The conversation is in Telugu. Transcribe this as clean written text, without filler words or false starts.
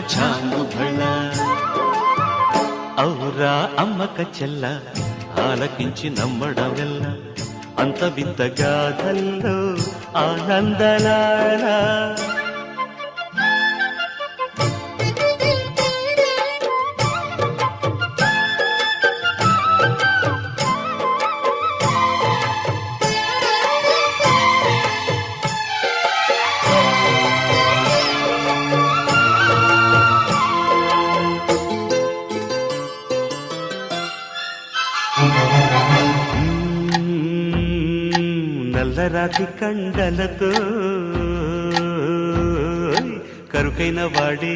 చాంగుబళ ఔరా అమ్మక చెల్ల ఆలకించి నమ్మడమెల్ల అంత వింత గాథల్లో ఆనందలారా నల్లరాతి కండలతో కరుకైన వాడే